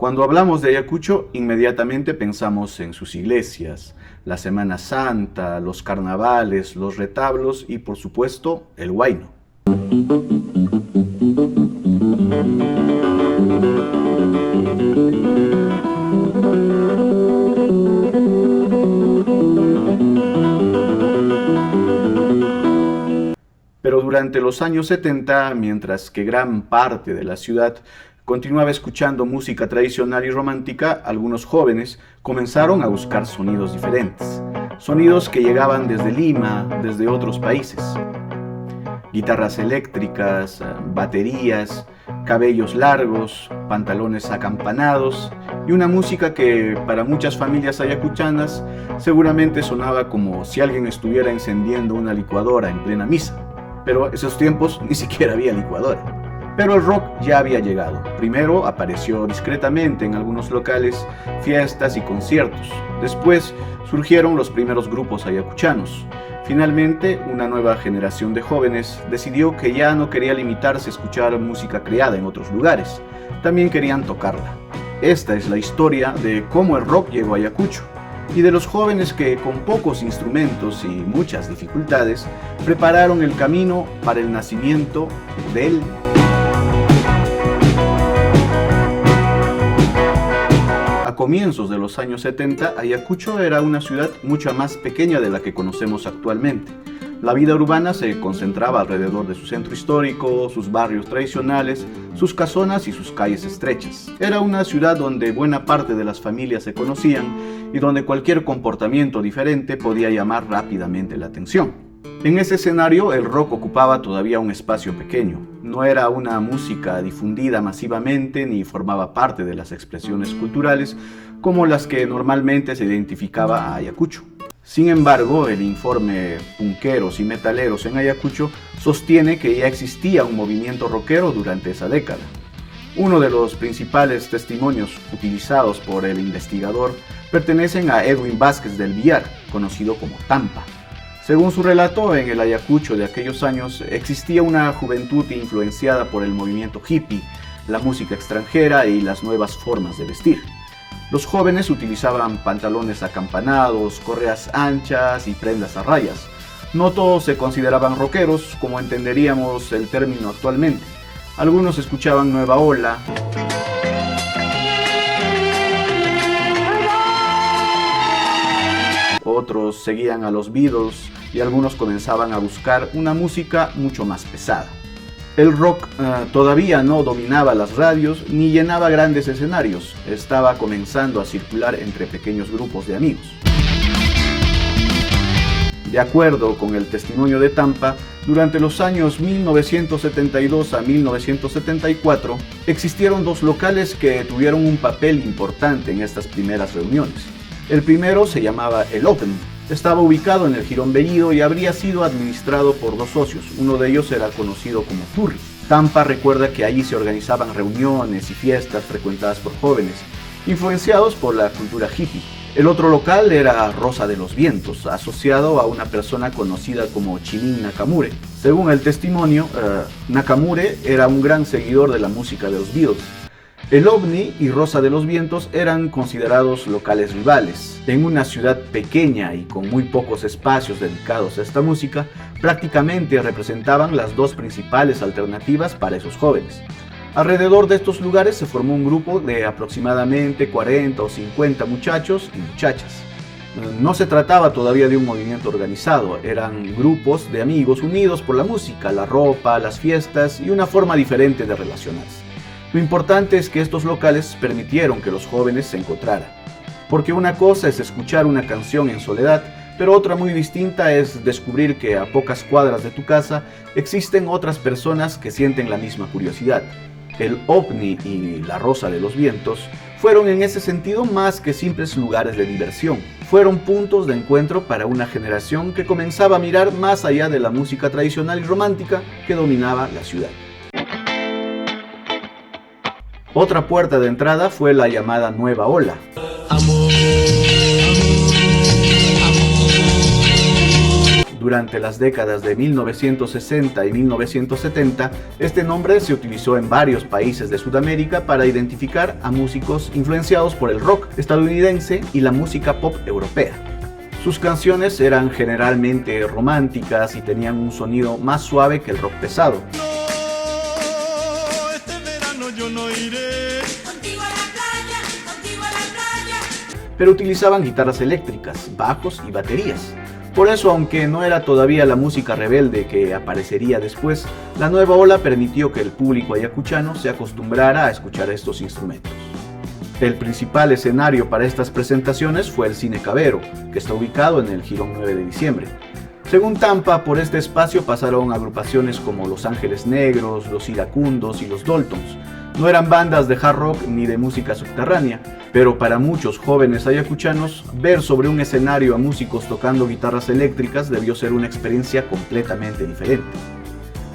Cuando hablamos de Ayacucho, inmediatamente pensamos en sus iglesias, la Semana Santa, los carnavales, los retablos y, por supuesto, el huayno. Pero durante los años 70, mientras que gran parte de la ciudad continuaba escuchando música tradicional y romántica, algunos jóvenes comenzaron a buscar sonidos diferentes, sonidos que llegaban desde Lima, desde otros países. Guitarras eléctricas, baterías, cabellos largos, pantalones acampanados y una música que para muchas familias ayacuchanas seguramente sonaba como si alguien estuviera encendiendo una licuadora en plena misa. Pero esos tiempos ni siquiera había licuadora. Pero el rock ya había llegado. Primero apareció discretamente en algunos locales, fiestas y conciertos. Después surgieron los primeros grupos ayacuchanos. Finalmente, una nueva generación de jóvenes decidió que ya no quería limitarse a escuchar música creada en otros lugares. También querían tocarla. Esta es la historia de cómo el rock llegó a Ayacucho y de los jóvenes que, con pocos instrumentos y muchas dificultades, prepararon el camino para el nacimiento del... A comienzos de los años 70, Ayacucho era una ciudad mucho más pequeña de la que conocemos actualmente. La vida urbana se concentraba alrededor de su centro histórico, sus barrios tradicionales, sus casonas y sus calles estrechas. Era una ciudad donde buena parte de las familias se conocían y donde cualquier comportamiento diferente podía llamar rápidamente la atención. En ese escenario, el rock ocupaba todavía un espacio pequeño. No era una música difundida masivamente ni formaba parte de las expresiones culturales como las que normalmente se identificaba a Ayacucho. Sin embargo, el informe Punqueros y Metaleros en Ayacucho sostiene que ya existía un movimiento rockero durante esa década. Uno de los principales testimonios utilizados por el investigador pertenecen a Edwin Vázquez del Villar, conocido como Tampa. Según su relato, en el Ayacucho de aquellos años existía una juventud influenciada por el movimiento hippie, la música extranjera y las nuevas formas de vestir. Los jóvenes utilizaban pantalones acampanados, correas anchas y prendas a rayas. No todos se consideraban rockeros, como entenderíamos el término actualmente. Algunos escuchaban Nueva Ola, otros seguían a los Beatles y algunos comenzaban a buscar una música mucho más pesada. El rock todavía no dominaba las radios ni llenaba grandes escenarios, estaba comenzando a circular entre pequeños grupos de amigos. De acuerdo con el testimonio de Tampa, durante los años 1972 a 1974 existieron dos locales que tuvieron un papel importante en estas primeras reuniones. El primero se llamaba El Open. Estaba ubicado en el Jirón Bellido y habría sido administrado por dos socios. Uno de ellos era conocido como Turri. Tampa recuerda que allí se organizaban reuniones y fiestas frecuentadas por jóvenes, influenciados por la cultura hippie. El otro local era Rosa de los Vientos, asociado a una persona conocida como Chinin Nakamure. Según el testimonio, Nakamure era un gran seguidor de la música de los Beatles. El OVNI y Rosa de los Vientos eran considerados locales rivales. En una ciudad pequeña y con muy pocos espacios dedicados a esta música, prácticamente representaban las dos principales alternativas para esos jóvenes. Alrededor de estos lugares se formó un grupo de aproximadamente 40 o 50 muchachos y muchachas. No se trataba todavía de un movimiento organizado, eran grupos de amigos unidos por la música, la ropa, las fiestas y una forma diferente de relacionarse. Lo importante es que estos locales permitieron que los jóvenes se encontraran, porque una cosa es escuchar una canción en soledad, pero otra muy distinta es descubrir que a pocas cuadras de tu casa existen otras personas que sienten la misma curiosidad. El OVNI y la Rosa de los Vientos fueron en ese sentido más que simples lugares de diversión. Fueron puntos de encuentro para una generación que comenzaba a mirar más allá de la música tradicional y romántica que dominaba la ciudad. Otra puerta de entrada fue la llamada Nueva Ola. Durante las décadas de 1960 y 1970, este nombre se utilizó en varios países de Sudamérica para identificar a músicos influenciados por el rock estadounidense y la música pop europea. Sus canciones eran generalmente románticas y tenían un sonido más suave que el rock pesado. No, este verano yo no iré. Contigo a la playa, pero utilizaban guitarras eléctricas, bajos y baterías. Por eso, aunque no era todavía la música rebelde que aparecería después, la nueva ola permitió que el público ayacuchano se acostumbrara a escuchar estos instrumentos. El principal escenario para estas presentaciones fue el Cine Cabero, que está ubicado en el Jirón 9 de diciembre. Según Tampa, por este espacio pasaron agrupaciones como Los Ángeles Negros, Los Iracundos y Los Daltons. No eran bandas de hard rock ni de música subterránea, pero para muchos jóvenes ayacuchanos, ver sobre un escenario a músicos tocando guitarras eléctricas debió ser una experiencia completamente diferente.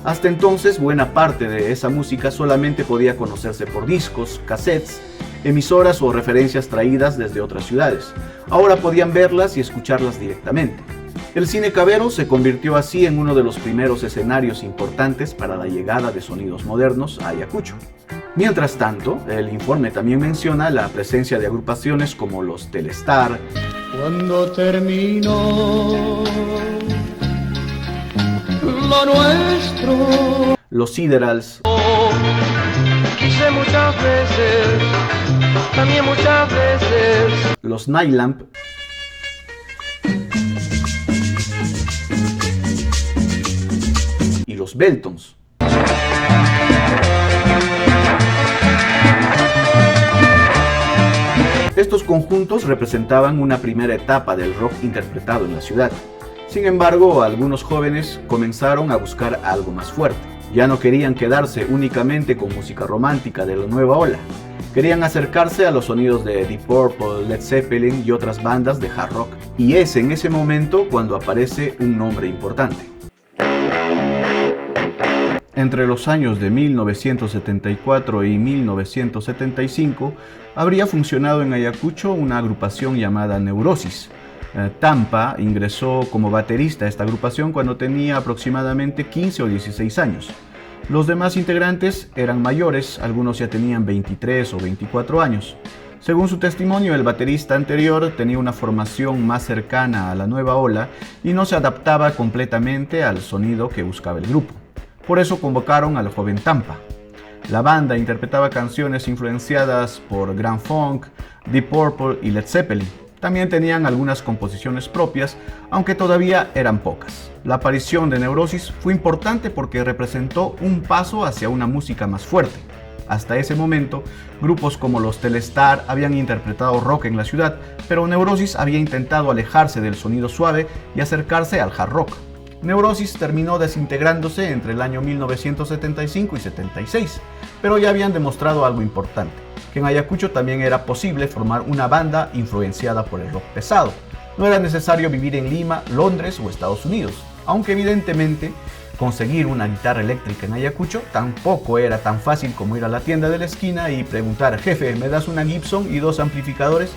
Hasta entonces, buena parte de esa música solamente podía conocerse por discos, cassettes, emisoras o referencias traídas desde otras ciudades. Ahora podían verlas y escucharlas directamente. El Cine Cabero se convirtió así en uno de los primeros escenarios importantes para la llegada de sonidos modernos a Ayacucho. Mientras tanto, el informe también menciona la presencia de agrupaciones como los Telestar, cuando terminó lo nuestro, los Siderals, quise muchas veces, también muchas veces, los Nylamp, y los Beltons. Estos conjuntos representaban una primera etapa del rock interpretado en la ciudad. Sin embargo, algunos jóvenes comenzaron a buscar algo más fuerte. Ya no querían quedarse únicamente con música romántica de la nueva ola. Querían acercarse a los sonidos de Deep Purple, Led Zeppelin y otras bandas de hard rock. Y es en ese momento cuando aparece un nombre importante. Entre los años de 1974 y 1975, habría funcionado en Ayacucho una agrupación llamada Neurosis. Tampa ingresó como baterista a esta agrupación cuando tenía aproximadamente 15 o 16 años. Los demás integrantes eran mayores, algunos ya tenían 23 o 24 años. Según su testimonio, el baterista anterior tenía una formación más cercana a la nueva ola y no se adaptaba completamente al sonido que buscaba el grupo. Por eso convocaron al joven Tampa. La banda interpretaba canciones influenciadas por Grand Funk, Deep Purple y Led Zeppelin. También tenían algunas composiciones propias, aunque todavía eran pocas. La aparición de Neurosis fue importante porque representó un paso hacia una música más fuerte. Hasta ese momento, grupos como los Telestar habían interpretado rock en la ciudad, pero Neurosis había intentado alejarse del sonido suave y acercarse al hard rock. Neurosis terminó desintegrándose entre el año 1975 y 76, pero ya habían demostrado algo importante, que en Ayacucho también era posible formar una banda influenciada por el rock pesado. No era necesario vivir en Lima, Londres o Estados Unidos, aunque evidentemente conseguir una guitarra eléctrica en Ayacucho tampoco era tan fácil como ir a la tienda de la esquina y preguntar: jefe, ¿me das una Gibson y 2 amplificadores?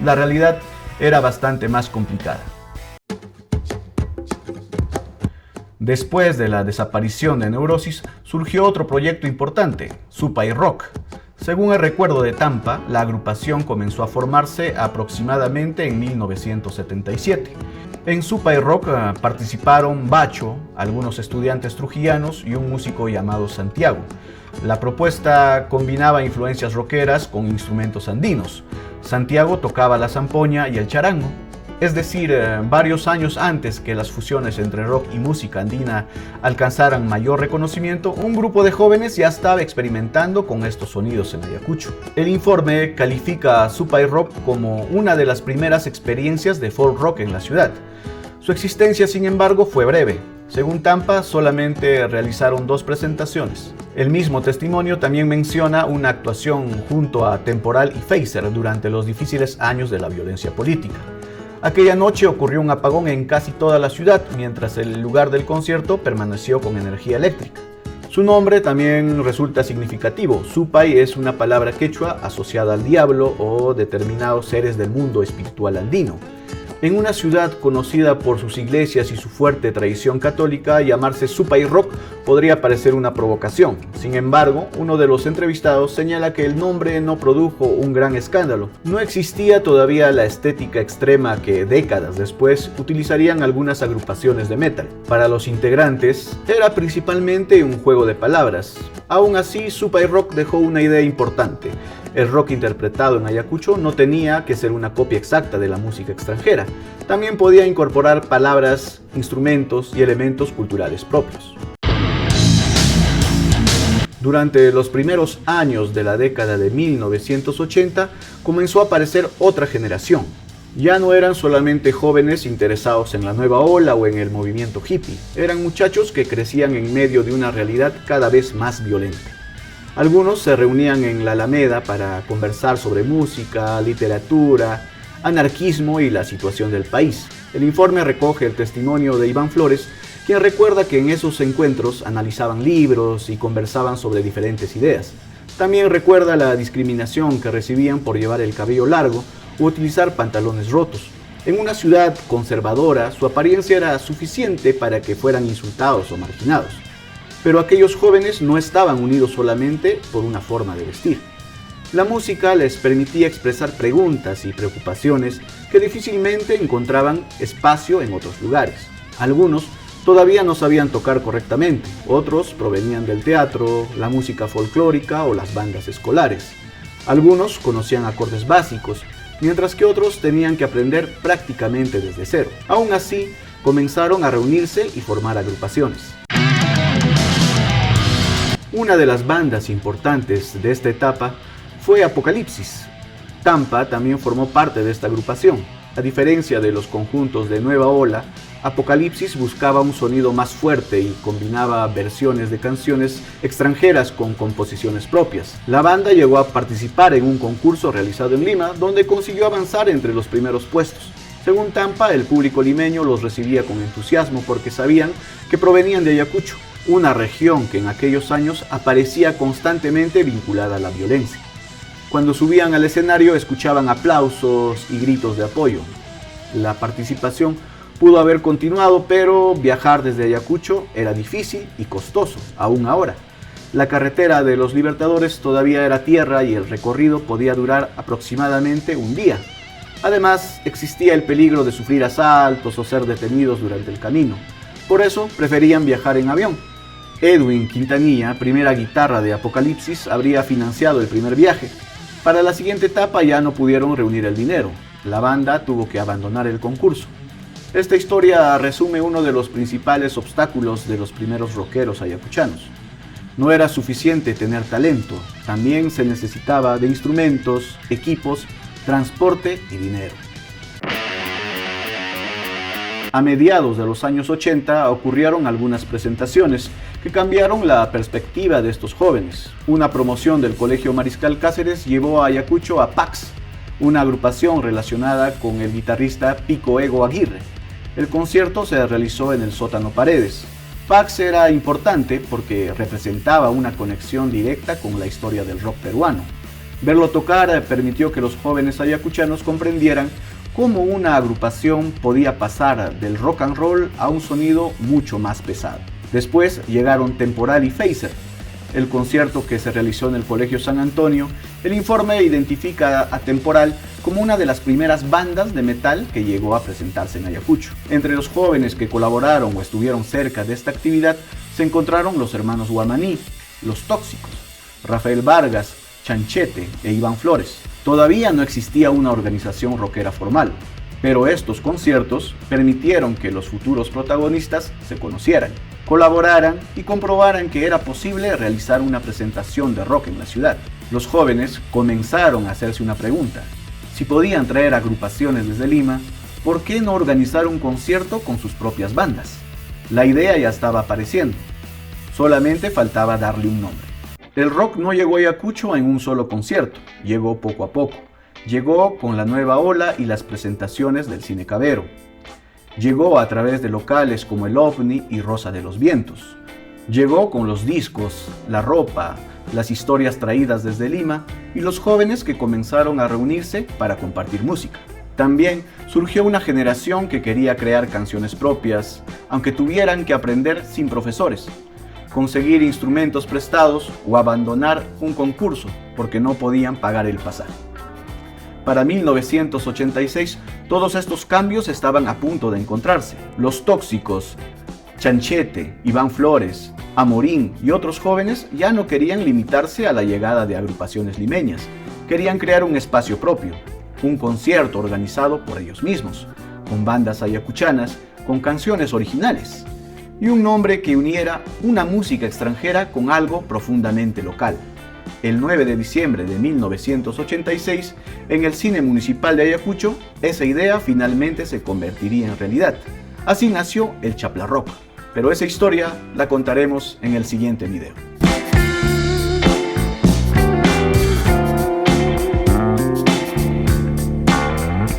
La realidad era bastante más complicada. Después de la desaparición de Neurosis, surgió otro proyecto importante, Supay Rock. Según el recuerdo de Tampa, la agrupación comenzó a formarse aproximadamente en 1977. En Supay Rock participaron Bacho, algunos estudiantes trujillanos y un músico llamado Santiago. La propuesta combinaba influencias rockeras con instrumentos andinos. Santiago tocaba la zampoña y el charango. Es decir, varios años antes que las fusiones entre rock y música andina alcanzaran mayor reconocimiento, un grupo de jóvenes ya estaba experimentando con estos sonidos en Ayacucho. El informe califica a Supay Rock como una de las primeras experiencias de folk rock en la ciudad. Su existencia, sin embargo, fue breve. Según Tampa, solamente realizaron 2 presentaciones. El mismo testimonio también menciona una actuación junto a Temporal y Phaser durante los difíciles años de la violencia política. Aquella noche ocurrió un apagón en casi toda la ciudad, mientras el lugar del concierto permaneció con energía eléctrica. Su nombre también resulta significativo. Supay es una palabra quechua asociada al diablo o determinados seres del mundo espiritual andino. En una ciudad conocida por sus iglesias y su fuerte tradición católica, llamarse Supay Rock podría parecer una provocación. Sin embargo, uno de los entrevistados señala que el nombre no produjo un gran escándalo. No existía todavía la estética extrema que décadas después utilizarían algunas agrupaciones de metal. Para los integrantes, era principalmente un juego de palabras. Aún así, Supay Rock dejó una idea importante. El rock interpretado en Ayacucho no tenía que ser una copia exacta de la música extranjera. También podía incorporar palabras, instrumentos y elementos culturales propios. Durante los primeros años de la década de 1980 comenzó a aparecer otra generación. Ya no eran solamente jóvenes interesados en la nueva ola o en el movimiento hippie. Eran muchachos que crecían en medio de una realidad cada vez más violenta. Algunos se reunían en la Alameda para conversar sobre música, literatura, anarquismo y la situación del país. El informe recoge el testimonio de Iván Flores, quien recuerda que en esos encuentros analizaban libros y conversaban sobre diferentes ideas. También recuerda la discriminación que recibían por llevar el cabello largo o utilizar pantalones rotos. En una ciudad conservadora, su apariencia era suficiente para que fueran insultados o marginados. Pero aquellos jóvenes no estaban unidos solamente por una forma de vestir. La música les permitía expresar preguntas y preocupaciones que difícilmente encontraban espacio en otros lugares. Algunos todavía no sabían tocar correctamente, otros provenían del teatro, la música folclórica o las bandas escolares. Algunos conocían acordes básicos, mientras que otros tenían que aprender prácticamente desde cero. Aún así, comenzaron a reunirse y formar agrupaciones. Una de las bandas importantes de esta etapa fue Apocalipsis. Tampa también formó parte de esta agrupación. A diferencia de los conjuntos de nueva ola, Apocalipsis buscaba un sonido más fuerte y combinaba versiones de canciones extranjeras con composiciones propias. La banda llegó a participar en un concurso realizado en Lima, donde consiguió avanzar entre los primeros puestos. Según Tampa, el público limeño los recibía con entusiasmo porque sabían que provenían de Ayacucho, una región que en aquellos años aparecía constantemente vinculada a la violencia. Cuando subían al escenario escuchaban aplausos y gritos de apoyo. La participación pudo haber continuado, pero viajar desde Ayacucho era difícil y costoso, aún ahora. La carretera de los Libertadores todavía era tierra y el recorrido podía durar aproximadamente un día. Además, existía el peligro de sufrir asaltos o ser detenidos durante el camino. Por eso preferían viajar en avión. Edwin Quintanilla, primera guitarra de Apocalipsis, habría financiado el primer viaje. Para la siguiente etapa ya no pudieron reunir el dinero. La banda tuvo que abandonar el concurso. Esta historia resume uno de los principales obstáculos de los primeros rockeros ayacuchanos. No era suficiente tener talento, también se necesitaba de instrumentos, equipos, transporte y dinero. A mediados de los años 80 ocurrieron algunas presentaciones que cambiaron la perspectiva de estos jóvenes. Una promoción del Colegio Mariscal Cáceres llevó a Ayacucho a Pax, una agrupación relacionada con el guitarrista Pico Ego Aguirre. El concierto se realizó en el sótano Paredes. Pax era importante porque representaba una conexión directa con la historia del rock peruano. Verlo tocar permitió que los jóvenes ayacuchanos comprendieran cómo una agrupación podía pasar del rock and roll a un sonido mucho más pesado. Después llegaron Temporal y Phaser. El concierto que se realizó en el Colegio San Antonio, el informe identifica a Temporal como una de las primeras bandas de metal que llegó a presentarse en Ayacucho. Entre los jóvenes que colaboraron o estuvieron cerca de esta actividad se encontraron los hermanos Guamaní, Los Tóxicos, Rafael Vargas, Chanchete e Iván Flores. Todavía no existía una organización rockera formal, pero estos conciertos permitieron que los futuros protagonistas se conocieran, colaboraran y comprobaran que era posible realizar una presentación de rock en la ciudad. Los jóvenes comenzaron a hacerse una pregunta: si podían traer agrupaciones desde Lima, ¿por qué no organizar un concierto con sus propias bandas? La idea ya estaba apareciendo, solamente faltaba darle un nombre. El rock no llegó a Ayacucho en un solo concierto, llegó poco a poco. Llegó con la nueva ola y las presentaciones del Cine Cabero. Llegó a través de locales como el OVNI y Rosa de los Vientos. Llegó con los discos, la ropa, las historias traídas desde Lima y los jóvenes que comenzaron a reunirse para compartir música. También surgió una generación que quería crear canciones propias, aunque tuvieran que aprender sin profesores, conseguir instrumentos prestados o abandonar un concurso porque no podían pagar el pasaje. Para 1986, todos estos cambios estaban a punto de encontrarse. Los Tóxicos, Chanchete, Iván Flores, Amorín y otros jóvenes ya no querían limitarse a la llegada de agrupaciones limeñas. Querían crear un espacio propio, un concierto organizado por ellos mismos, con bandas ayacuchanas, con canciones originales, y un nombre que uniera una música extranjera con algo profundamente local. El 9 de diciembre de 1986, en el Cine Municipal de Ayacucho, esa idea finalmente se convertiría en realidad. Así nació el Chaplarrock, pero esa historia la contaremos en el siguiente video.